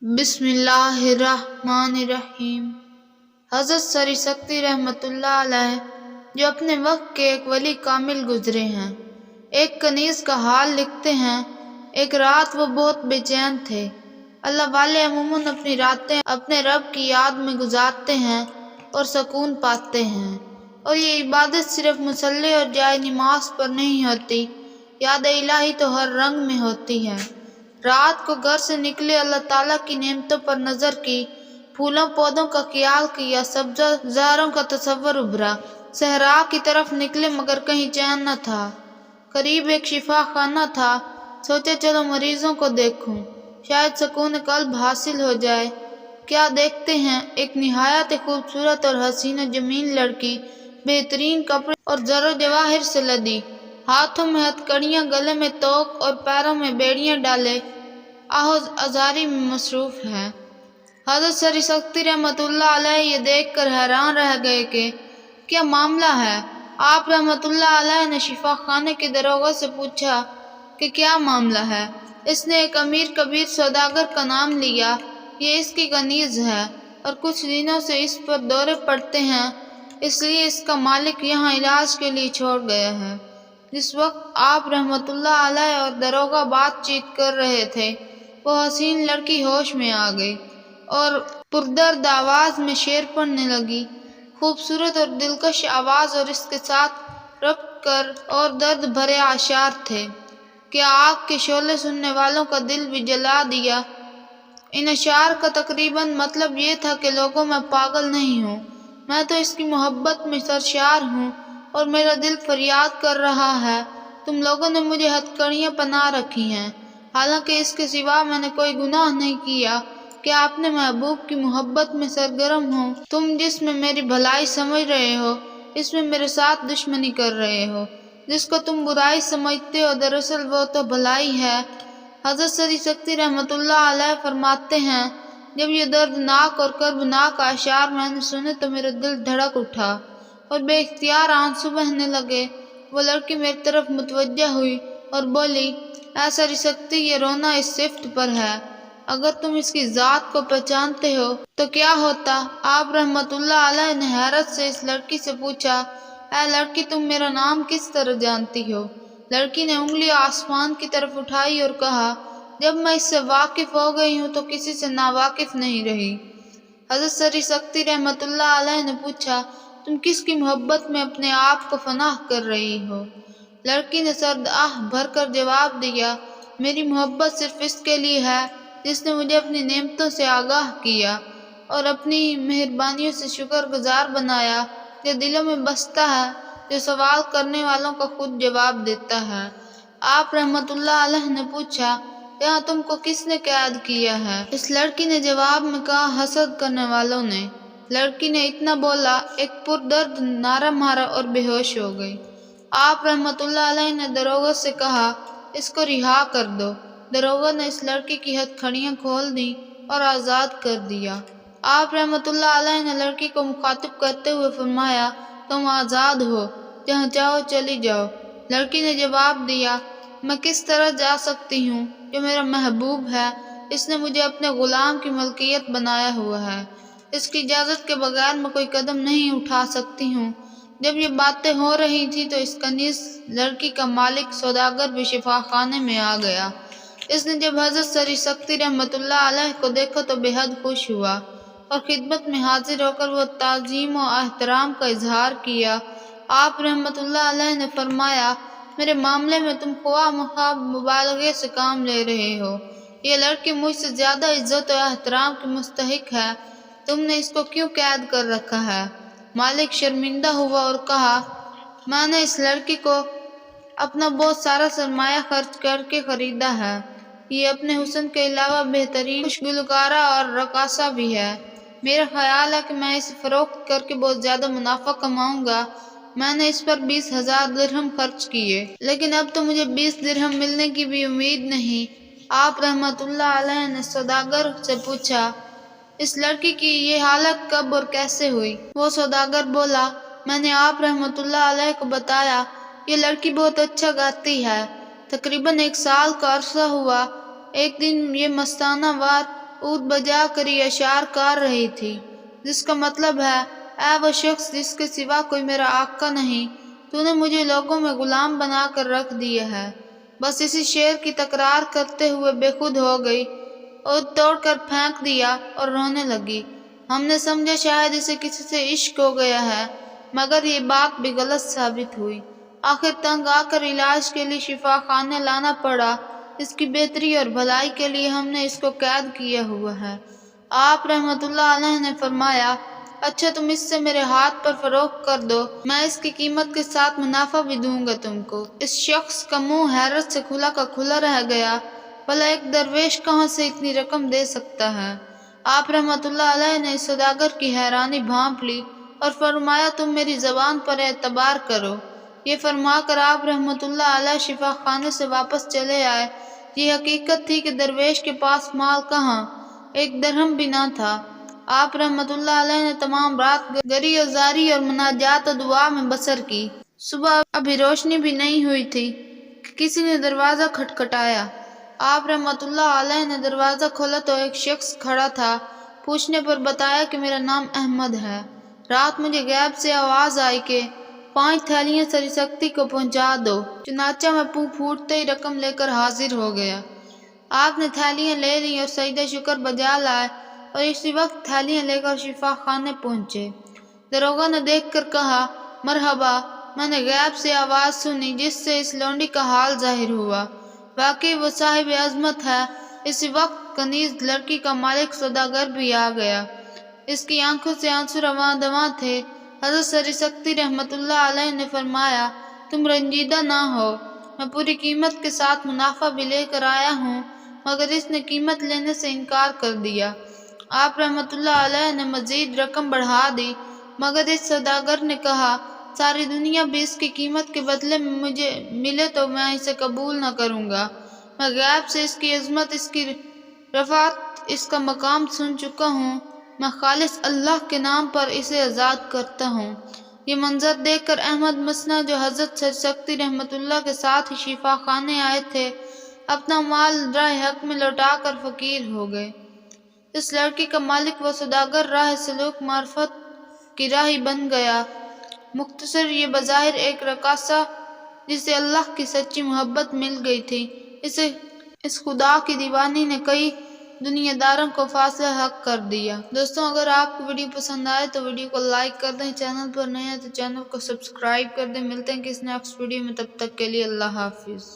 بسم اللہ الرحمن الرحیم۔ حضرت سری سکتی رحمۃ اللہ علیہ جو اپنے وقت کے ایک ولی کامل گزرے ہیں، ایک کنیز کا حال لکھتے ہیں۔ ایک رات وہ بہت بے چین تھے۔ اللہ والے عموماً اپنی راتیں اپنے رب کی یاد میں گزارتے ہیں اور سکون پاتے ہیں، اور یہ عبادت صرف مصلی اور جائے نماز پر نہیں ہوتی، یاد الہی تو ہر رنگ میں ہوتی ہے۔ رات کو گھر سے نکلے، اللہ تعالیٰ کی نعمتوں پر نظر کی، پھولوں پودوں کا خیال کیا، سبزہ زاروں کا تصور ابھرا۔ صحرا کی طرف نکلے مگر کہیں چین نہ تھا۔ قریب ایک شفا خانہ تھا، سوچے چلو مریضوں کو دیکھوں، شاید سکون قلب حاصل ہو جائے۔ کیا دیکھتے ہیں، ایک نہایت خوبصورت اور حسین و جمیل لڑکی، بہترین کپڑے اور زر و جواہر سے لدی، ہاتھوں میں ہتھ کڑیاں، گلے میں توق اور پیروں میں بیڑیاں ڈالے آہو ازاری میں مصروف ہے۔ حضرت سری سکتی رحمۃ اللہ علیہ یہ دیکھ کر حیران رہ گئے کہ کیا معاملہ ہے۔ آپ رحمۃ اللہ علیہ نے شفا خانے کے داروغہ سے پوچھا کہ کیا معاملہ ہے۔ اس نے ایک امیر کبیر سوداگر کا نام لیا، یہ اس کی کنیز ہے اور کچھ دنوں سے اس پر دورے پڑتے ہیں، اس لیے اس کا مالک یہاں علاج کے لیے چھوڑ گیا ہے۔ جس وقت آپ رحمۃ اللہ علیہ اور داروغہ بات چیت کر رہے تھے، وہ حسین لڑکی ہوش میں آ گئی اور پردرد آواز میں شعر پڑھنے لگی۔ خوبصورت اور دلکش آواز اور اس کے ساتھ ربط کر اور درد بھرے اشعار تھے کہ آگ کے شعلے سننے والوں کا دل بھی جلا دیا۔ ان اشعار کا تقریباً مطلب یہ تھا کہ لوگوں میں پاگل نہیں ہوں، میں تو اس کی محبت میں سرشار ہوں اور میرا دل فریاد کر رہا ہے، تم لوگوں نے مجھے ہتھ کڑیاں پہنا رکھی ہیں، حالانکہ اس کے سوا میں نے کوئی گناہ نہیں کیا۔ کیا اپنے محبوب کی محبت میں سرگرم ہو؟ تم جس میں میری بھلائی سمجھ رہے ہو، اس میں میرے ساتھ دشمنی کر رہے ہو۔ جس کو تم برائی سمجھتے ہو، دراصل وہ تو بھلائی ہے۔ حضرت سری سکتی رحمۃ اللہ علیہ فرماتے ہیں، جب یہ دردناک اور کربناک اشعار میں نے سنے تو میرا دل دھڑک اٹھا اور بے اختیار آنسو بہنے لگے۔ وہ لڑکی میری طرف متوجہ ہوئی اور بولی، اے سری سکتی، یہ رونا اس صفت پر ہے، اگر تم اس کی ذات کو پہچانتے ہو تو کیا ہوتا؟ آپ رحمۃ اللہ علیہ نے حیرت سے اس لڑکی سے پوچھا، اے لڑکی، تم میرا نام کس طرح جانتی ہو؟ لڑکی نے انگلی آسمان کی طرف اٹھائی اور کہا، جب میں اس سے واقف ہو گئی ہوں تو کسی سے ناواقف نہیں رہی۔ حضرت سری سکتی رحمۃ اللہ علیہ نے پوچھا، تم کس کی محبت میں اپنے آپ کو فنا کر رہی ہو؟ لڑکی نے سرد آہ بھر کر جواب دیا، میری محبت صرف اس کے لیے ہے جس نے مجھے اپنی نعمتوں سے آگاہ کیا اور اپنی مہربانیوں سے شکر گزار بنایا، جو دلوں میں بستا ہے، جو سوال کرنے والوں کا خود جواب دیتا ہے۔ آپ رحمۃ اللہ علیہ نے پوچھا، یہاں تم کو کس نے قید کیا ہے؟ اس لڑکی نے جواب میں کہا، حسد کرنے والوں نے۔ لڑکی نے اتنا بولا، ایک پردرد نعرہ مارا اور بے ہوش ہو گئی۔ آپ رحمۃ اللہ علیہ نے داروغہ سے کہا، اس کو رہا کر دو۔ داروغہ نے اس لڑکی کی ہتھ کڑیاں کھول دیں اور آزاد کر دیا۔ آپ رحمۃ اللہ علیہ نے لڑکی کو مخاطب کرتے ہوئے فرمایا، تم آزاد ہو، جہاں چاہو چلی جاؤ۔ لڑکی نے جواب دیا، میں کس طرح جا سکتی ہوں، جو میرا محبوب ہے، اس نے مجھے اپنے غلام کی ملکیت بنایا ہوا ہے، اس کی اجازت کے بغیر میں کوئی قدم نہیں اٹھا سکتی ہوں۔ جب یہ باتیں ہو رہی تھی تو اس کنیز لڑکی کا مالک سوداگر بھی شفا خانے میں آ گیا۔ اس نے جب حضرت سری سکتی رحمۃ اللہ علیہ کو دیکھا تو بے حد خوش ہوا اور خدمت میں حاضر ہو کر وہ تعظیم و احترام کا اظہار کیا۔ آپ رحمۃ اللہ علیہ نے فرمایا، میرے معاملے میں تم خواہ مخواہ مبالغے سے کام لے رہے ہو، یہ لڑکی مجھ سے زیادہ عزت و احترام کی مستحق ہے، تم نے اس کو کیوں قید کر رکھا ہے؟ مالک شرمندہ ہوا اور کہا، میں نے اس لڑکی کو اپنا بہت سارا سرمایہ خرچ کر کے خریدا ہے، یہ اپنے حسن کے علاوہ بہترین خوش گلوکارہ اور رقاصہ بھی ہے، میرا خیال ہے کہ میں اسے فروخت کر کے بہت زیادہ منافع کماؤں گا۔ میں نے اس پر 20,000 درہم خرچ کیے، لیکن اب تو مجھے 20 درہم ملنے کی بھی امید نہیں۔ آپ رحمۃ اللہ علیہ نے سوداگر سے پوچھا، اس لڑکی کی یہ حالت کب اور کیسے ہوئی؟ وہ سوداگر بولا، میں نے آپ رحمۃ اللہ علیہ کو بتایا، یہ لڑکی بہت اچھا گاتی ہے، تقریباً 1 سال کا عرصہ ہوا، ایک دن یہ مستانہ وار اود بجا کر یہ اشعار کار رہی تھی، جس کا مطلب ہے اے وہ شخص جس کے سوا کوئی میرا آقا نہیں، تو نے مجھے لوگوں میں غلام بنا کر رکھ دیا ہے۔ بس اسی شعر کی تکرار کرتے ہوئے بے خود ہو گئی اور توڑ کر پھینک دیا اور رونے لگی۔ ہم نے سمجھا شاید اسے کسی سے عشق ہو گیا ہے، مگر یہ بات بھی غلط ثابت ہوئی۔ آخر تنگ آ کر علاج کے لیے شفا خانے لانا پڑا۔ اس کی بہتری اور بھلائی کے لیے ہم نے اس کو قید کیا ہوا ہے۔ آپ رحمت اللہ علیہ نے فرمایا، اچھا تم اس سے میرے ہاتھ پر فروخت کر دو، میں اس کی قیمت کے ساتھ منافع بھی دوں گا تم کو۔ اس شخص کا منہ حیرت سے کھلا کا کھلا رہ گیا، بھلا ایک درویش کہاں سے اتنی رقم دے سکتا ہے؟ آپ رحمت اللہ علیہ نے سوداگر کی حیرانی بھانپ لی اور فرمایا، تم میری زبان پر اعتبار کرو۔ یہ فرما کر آپ رحمت اللہ علیہ شفا خانے سے واپس چلے آئے۔ یہ حقیقت تھی کہ درویش کے پاس مال کہاں، ایک درہم بھی نہ تھا۔ آپ رحمت اللہ علیہ نے تمام رات گری و زاری اور مناجات و دعا میں بسر کی۔ صبح ابھی روشنی بھی نہیں ہوئی تھی کہ کسی نے دروازہ کھٹکھٹایا۔ آپ رحمت اللہ علیہ نے دروازہ کھولا تو ایک شخص کھڑا تھا۔ پوچھنے پر بتایا کہ میرا نام احمد ہے، رات مجھے غیب سے آواز آئی کہ 5 تھیلیاں سری سکتی کو پہنچا دو۔ چنانچہ میں منہ پھوٹتے ہی رقم لے کر حاضر ہو گیا۔ آپ نے تھیلیاں لے لیں اور سجدہ شکر بجا لائے اور اسی وقت تھیلیاں لے کر شفا خانے پہنچے۔ داروغہ نے دیکھ کر کہا، مرحبا، میں نے غیب سے آواز سنی جس سے اس لونڈی کا حال ظاہر ہوا۔ واقعی وہ صاحب عظمت ہے۔ اسی وقت کنیز لڑکی کا مالک سوداگر بھی آ گیا۔ اس کی آنکھوں سے آنسو رواں دواں تھے۔ حضرت سری سکتی رحمت اللہ علیہ نے فرمایا، تم رنجیدہ نہ ہو، میں پوری قیمت کے ساتھ منافع بھی لے کر آیا ہوں، مگر اس نے قیمت لینے سے انکار کر دیا۔ آپ رحمت اللہ علیہ نے مزید رقم بڑھا دی، مگر اس سوداگر نے کہا، ساری دنیا بھی اس کی قیمت کے بدلے میں مجھے ملے تو میں اسے قبول نہ کروں گا۔ میں غیب سے اس کی عظمت، اس کی رفعت، اس کا مقام سن چکا ہوں۔ میں خالص اللہ کے نام پر اسے آزاد کرتا ہوں۔ یہ منظر دیکھ کر احمد مثنیٰ جو حضرت سر سکتی رحمت اللہ کے ساتھ ہی شفا خانے آئے تھے، اپنا مال راہ حق میں لوٹا کر فقیر ہو گئے۔ اس لڑکی کا مالک وہ سوداگر راہ سلوک معرفت کی راہی بن گیا۔ مختصر یہ بظاہر ایک رقاصہ جسے اللہ کی سچی محبت مل گئی تھی، اس خدا کی دیوانی نے کئی دنیا داروں کو فاصلہ حق کر دیا۔ دوستوں، اگر آپ کو ویڈیو پسند آئے تو ویڈیو کو لائک کر دیں، چینل پر نئے ہیں تو چینل کو سبسکرائب کر دیں۔ ملتے ہیں کسی نیکسٹ ویڈیو میں، تب تک کے لیے اللہ حافظ۔